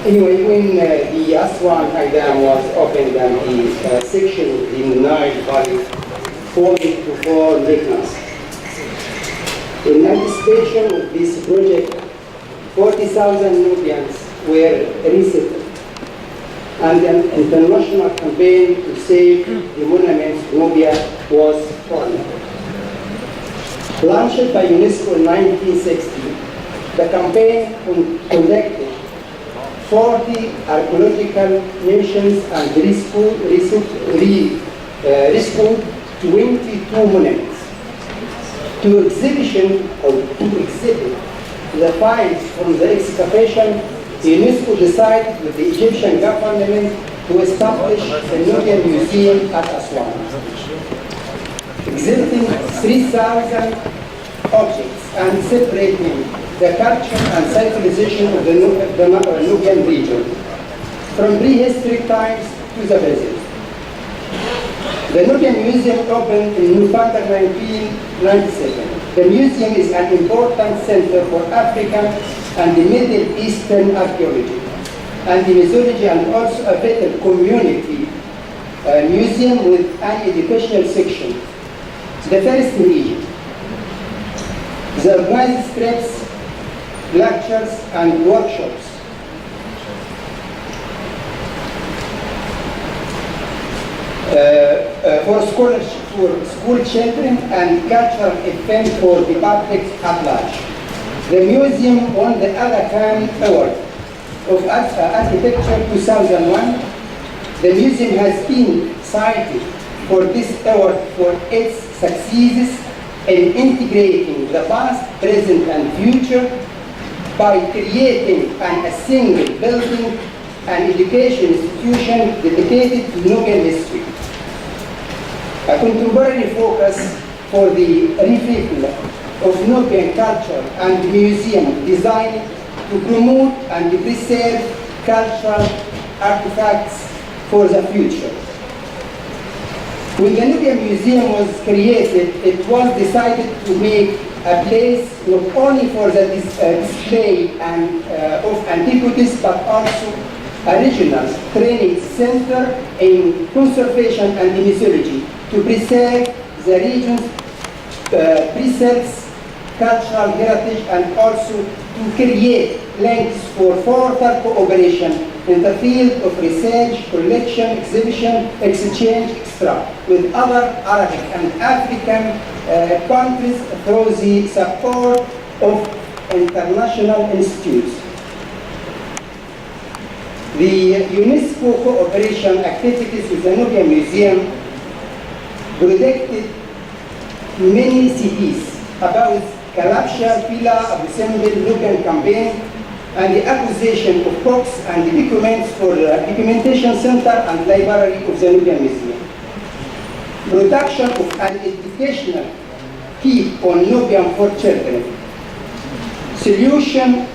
Anyway, when the Aswan Dam was opened and the section of the Nile Valley formed into 4 lignans. In anticipation of this project, 40,000 Nubians were resettled, and an international campaign to save the monuments of Nubia was formed. Launched by UNESCO in 1960, the campaign conducted 40 archaeological missions and rescued 22 monuments. To exhibit the finds from the excavation, UNESCO decided with the Egyptian government to establish a Nubian museum at Aswan, exhibiting 3,000 objects and separating the culture and civilization of the Nubian region, from prehistoric times to the present. The Nubian Museum opened in November 1997. The museum is an important center for African and the Middle Eastern archaeology and the mythology, and also a vital community museum with an educational section. The first in Egypt. The organized trips, lectures, and workshops. For scholarship for school children and cultural event for the public at large. The museum won the Aga Khan Award of Architecture 2001. The museum has been cited for this award for its successes in integrating the past, present, and future by creating a single building and education institution dedicated to Nubian history. A contemporary focus for the revival of Nubian culture and museum designed to promote and preserve cultural artifacts for the future. When the Nubian Museum was created, it was decided to make a place not only for the display of antiquities, but also a regional training center in conservation and mythology to preserve the region's preserves cultural heritage, and also to create links for further cooperation in the field of research, collection, exhibition, exchange, etc., with other Arabic and African countries through the support of international institutes. The UNESCO cooperation activities with the Nubian Museum predicted many cities about Kalabsha, Fila, Abu Simbel, Nubian campaign, and the acquisition of books and documents for the documentation center and library of the Nubian Museum. Production of an educational kit on Nubian for children. Solution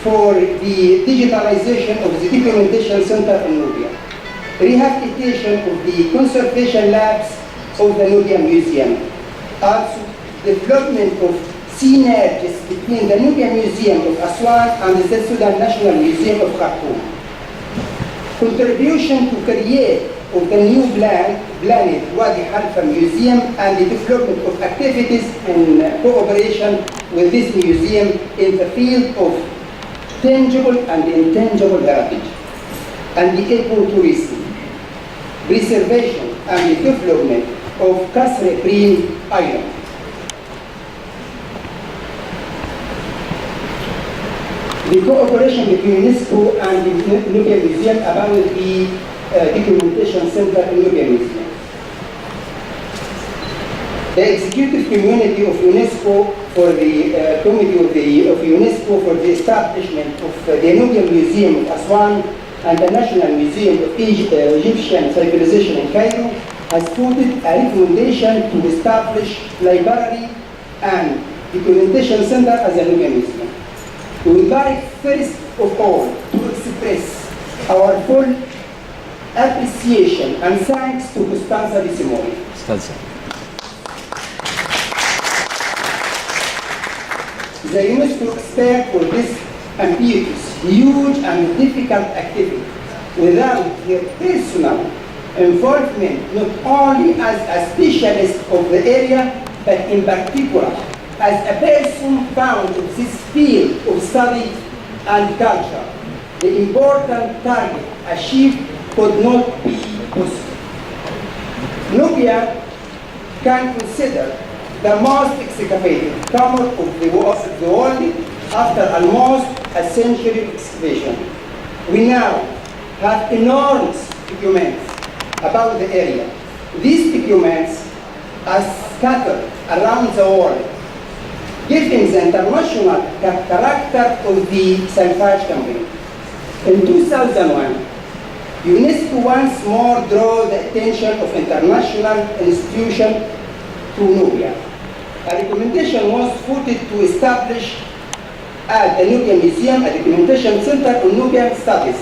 for the digitalization of the documentation center in Nubia. Rehabilitation of the conservation labs of the Nubian Museum. Also, development of synergies between the Nubian Museum of Aswan and the Sudan National Museum of Khartoum. Contribution to create of the new planet Wadi Halfa Museum and the development of activities in cooperation with this museum in the field of tangible and intangible heritage, and the ecotourism, preservation and the development of Kasr Green Island. The cooperation between UNESCO and the Nubian Museum about the documentation center in Nubian Museum. The executive community of UNESCO for the committee of UNESCO for the establishment of the Nubian Museum of Aswan and the National Museum of Egyptian Civilization in Cairo has voted a recommendation to establish library and documentation center as a Nubian Museum. We would like first of all to express our full appreciation and thanks to Costanza Di Simone. The UNESCO expert for this ambitious, huge and difficult activity without their personal involvement, not only as a specialist of the area, but in particular as a person found in this field of study and culture. The important target achieved could not be possible. Nubia can consider the most excavated camel of the world after almost a century of excavation. We now have enormous documents about the area. These documents are scattered around the world, giving the international character of the Salvage campaign. In 2001, UNESCO once more drew the attention of international institutions to Nubia. A recommendation was voted to establish at the Nubian Museum a documentation center on Nubian studies,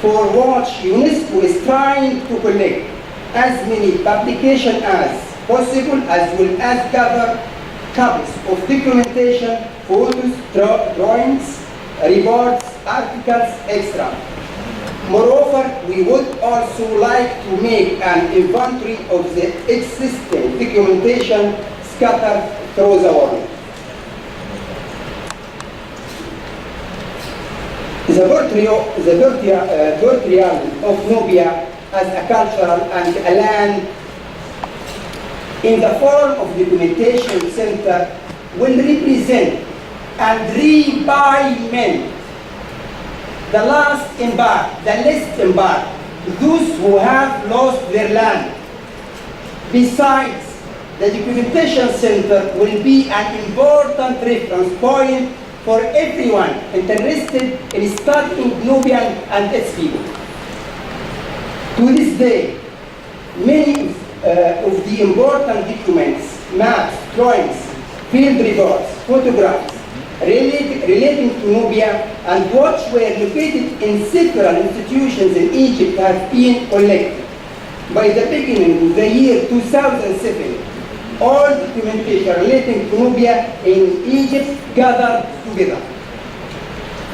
for which UNESCO is trying to collect as many publications as possible, as well as gather copies of documentation, photos, drawings, reports, articles, etc. Moreover, we would also like to make an inventory of the existing documentation scattered through the world. The portrayal of Nubia as a cultural and a land in the form of documentation center will represent and re-buy the last embarked, the least embarked, those who have lost their land. Besides, the documentation center will be an important reference point for everyone interested in studying Nubian and its people. To this day, many of the important documents, maps, drawings, field reports, photographs, relating to Nubia and which were located in several institutions in Egypt have been collected. By the beginning of the year 2007, all documentation relating to Nubia in Egypt gathered together.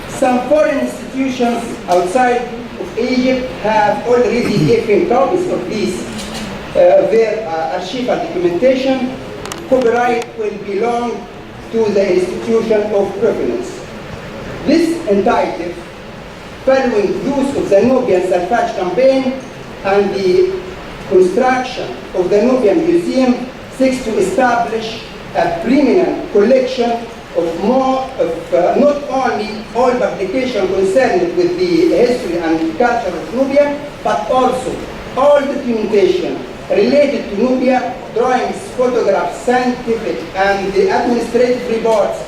Some foreign institutions outside of Egypt have already given copies of these their archival documentation. Copyright will belong to the institution of preference. This initiative, following those of the Nubian Salvage campaign and the construction of the Nubian Museum, seeks to establish a preeminent collection of not only all publications concerned with the history and culture of Nubia, but also all documentation related to Nubia, drawings, photographs, scientific and administrative reports,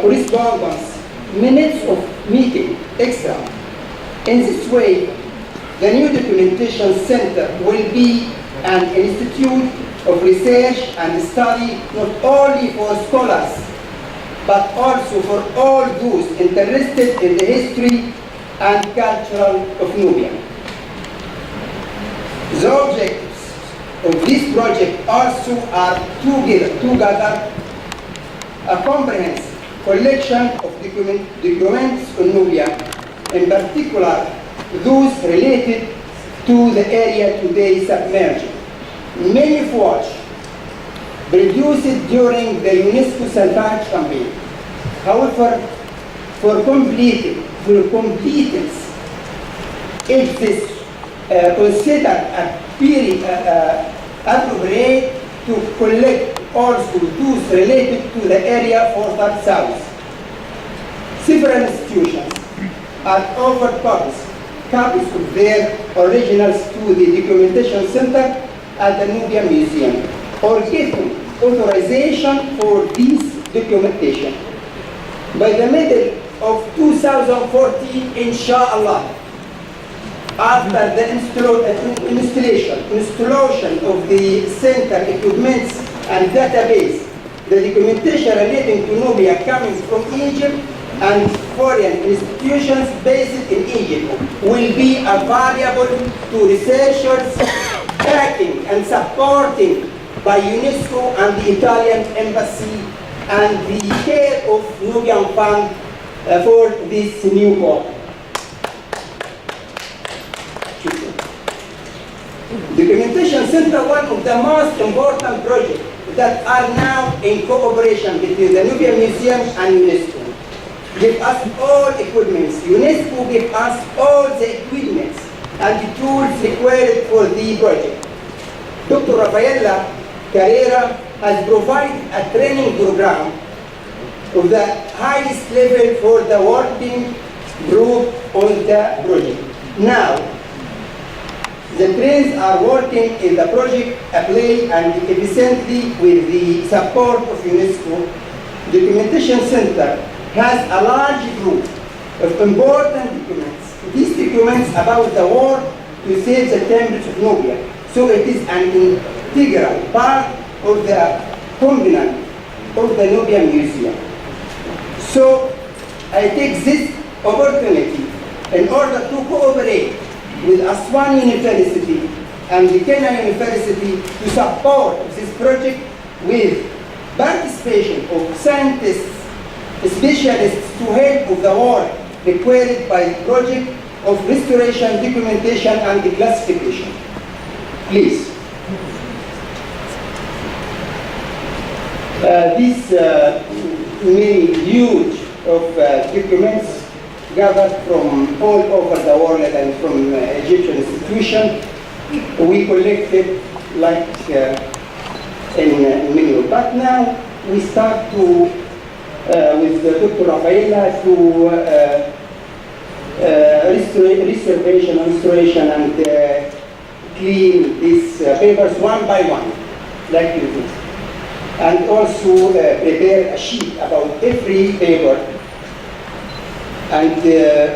correspondence, minutes of meeting, etc. In this way, the new documentation center will be an institute of research and study not only for scholars, but also for all those interested in the history and culture of Nubia. The objectives of this project also are to gather a comprehensive collection of documents on Nubia, in particular those related to the area today submerged, many of which produced during the UNESCO Salvage campaign. However, for completeness, it is considered appropriate to collect also those related to the area further south. Several institutions have offered copies of their originals to the documentation center at the Nubian Museum, or given authorization for this documentation. By the middle of 2014, inshallah, after the installation of the center equipments and database, the documentation relating to Nubia coming from Egypt and foreign institutions based in Egypt will be available to researchers backing and supporting by UNESCO and the Italian embassy and the care of Nubian Fund for this new book. Documentation Center, one of the most important projects that are now in cooperation between the Nubian Museum and UNESCO. Give us all equipments. UNESCO give us all the equipments and the tools required for the project. Dr. Rafaela Carrera has provided a training program of the highest level for the working group on the project. Now, the trains are working in the project apply and efficiently with the support of UNESCO. Documentation Center has a large group of important documents. These documents about the war to save the temples of Nubia. So it is an integral part of the component of the Nubian Museum. So I take this opportunity in order to cooperate with Aswan University and the Kenya University to support this project with participation of scientists, specialists to help with the work required by the project of restoration, documentation, and declassification. Please. These many huge of documents gathered from all over the world and from Egyptian institutions, we collected like in many. But now we start to with Dr. Rafaela to restoration and clean these papers one by one, like you do. And also prepare a sheet about every paper and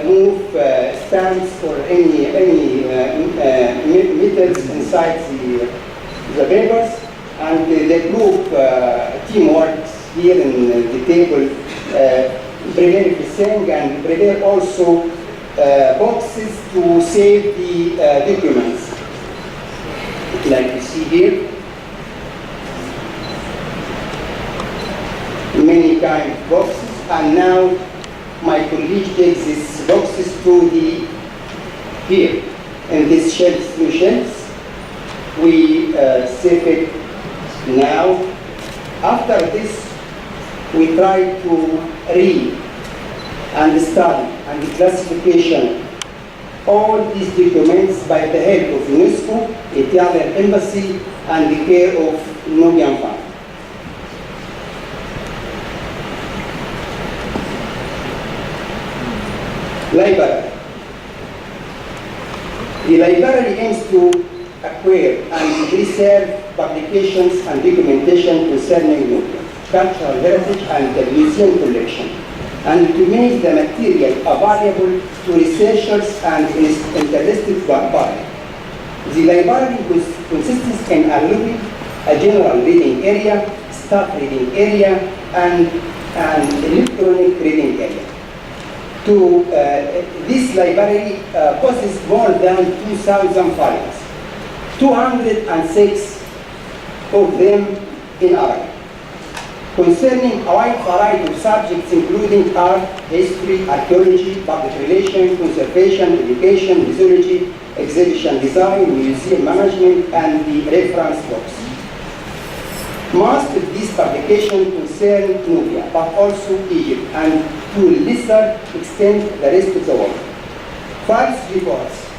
move stamps for any metals inside the papers. And the group teamwork here in the table prepare everything and prepare also boxes to save the documents, like you see here. Many kind of boxes, and now my colleague takes these boxes to the here in this shelves, two shelves. We save it now. After this, we try to read and study and the classification all these documents by the help of UNESCO, Italian embassy, and the care of Nubian Fund. Library. The library aims to acquire and preserve publications and documentation concerning Nubia, cultural heritage and the museum collection, and to make the material available to researchers and interested parties. The library consists in a lobby, a general reading area, staff reading area, and an electronic reading area. This library possesses more than 2,000 files, 206 of them in Arabic, concerning a wide variety of subjects including art, history, archaeology, public relations, conservation, education, mythology, exhibition design, museum management, and the reference books. Most of these publications concern Nubia, but also Egypt, and to a lesser extent the rest of the world. Files reports,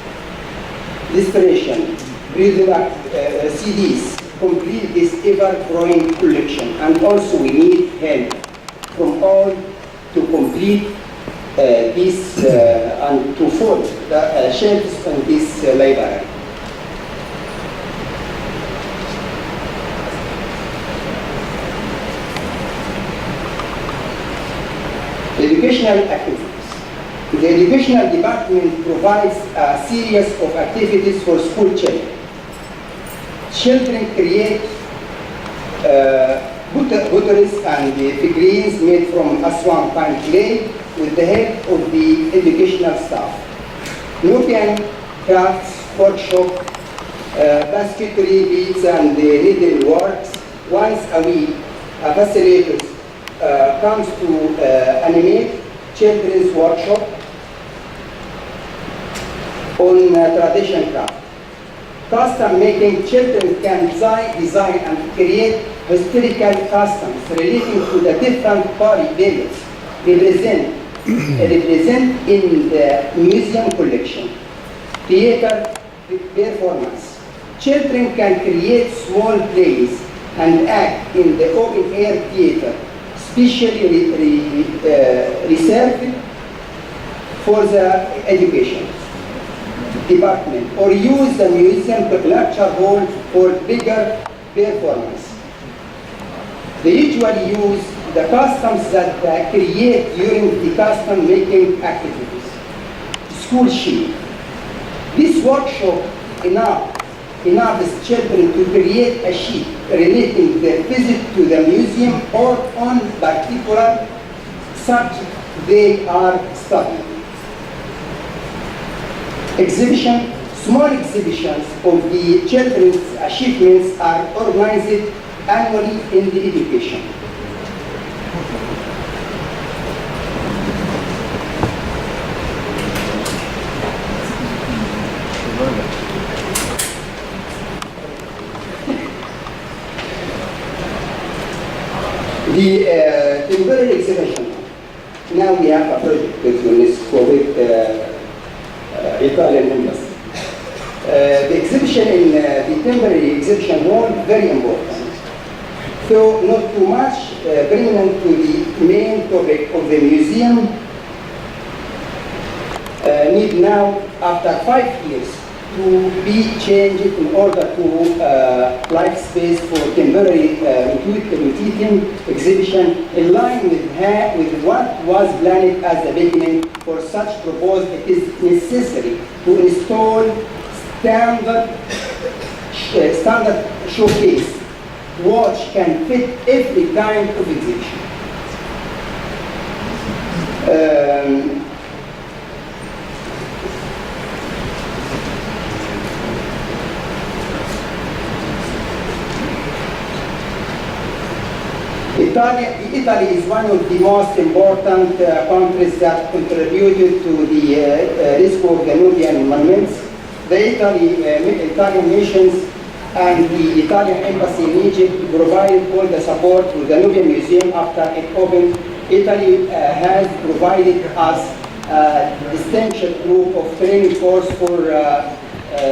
illustration, CDs, complete this ever-growing collection, and also we need help from all to complete this and to fill the shelves on this library. Educational activities. The educational department provides a series of activities for school children. Children create potteries and figurines made from Aswan fine clay with the help of the educational staff. Nubian crafts workshop, basketry, beads, and needleworks. Once a week, a facilitator comes to animate children's workshop on tradition craft. Custom making, children can design and create historical customs relating to the different body periods represent in the museum collection. Theater performance. Children can create small plays and act in the open-air theater, specially reserved for the education department, or use the museum lecture hall for bigger performance. They usually use the customs that they create during the custom making activities. School sheet. This workshop enables children to create a sheet relating their visit to the museum or on particular subject they are studying. Exhibition. Small exhibitions of the children's achievements are organized annually in the education. The temporary exhibition. Now we have a project with UNESCO with Italian embassy. The exhibition in the temporary exhibition hall, very important. So not too much pertinent to the main topic of the museum. Need now, after 5 years, to be changed in order to life space for temporary rotating exhibition in line with what was planned at the beginning. For such proposal, it is necessary to install standard showcase which can fit every kind of exhibition. Italy is one of the most important countries that contributed to the UNESCO of the Nubian monuments. The Italian nations and the Italian embassy in Egypt provided all the support to the Nubian Museum after it opened. Italy has provided us a distinction group of training course for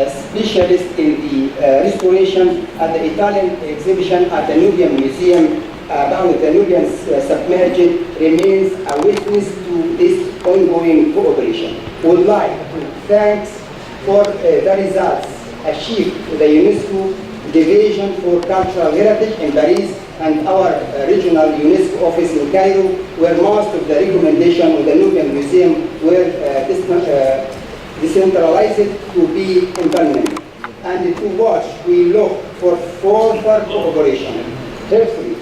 specialists in the restoration at the Italian exhibition at the Nubian Museum about the Nubian submerged remains a witness to this ongoing cooperation. We would like to thank for the results achieved to the UNESCO Division for Cultural Heritage in Paris and our regional UNESCO office in Cairo, where most of the recommendations of the Nubian Museum were decentralized to be implemented. And to watch, we look for further cooperation. Hopefully,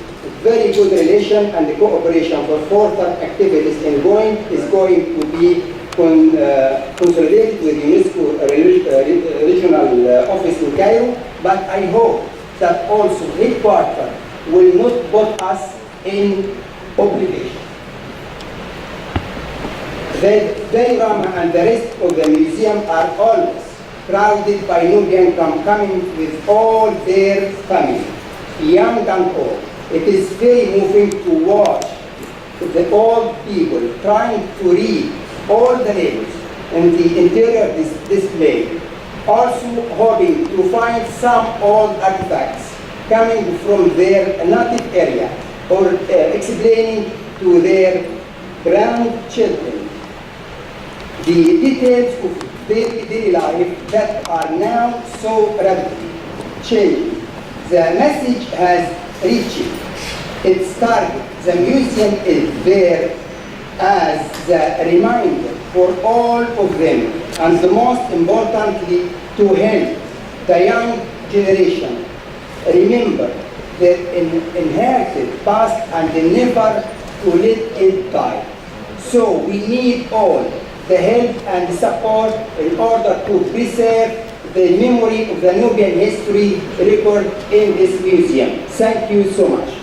very good relation and cooperation for further activities is going to be consolidated with UNESCO regional office in Cairo, but I hope that also headquarters will not put us in obligation. The diorama and the rest of the museum are always crowded by Nubian coming with all their family, young and old. It is very moving to watch the old people trying to read all the labels in the interior display, also hoping to find some old artifacts coming from their native area or explaining to their grandchildren the details of daily life that are now so rapidly changing. The message has reached its target. The museum is there as the reminder for all of them, and most importantly, to help the young generation remember their inherited past and never to let it die. So we need all the help and support in order to preserve the memory of the Nubian history record in this museum. Thank you so much.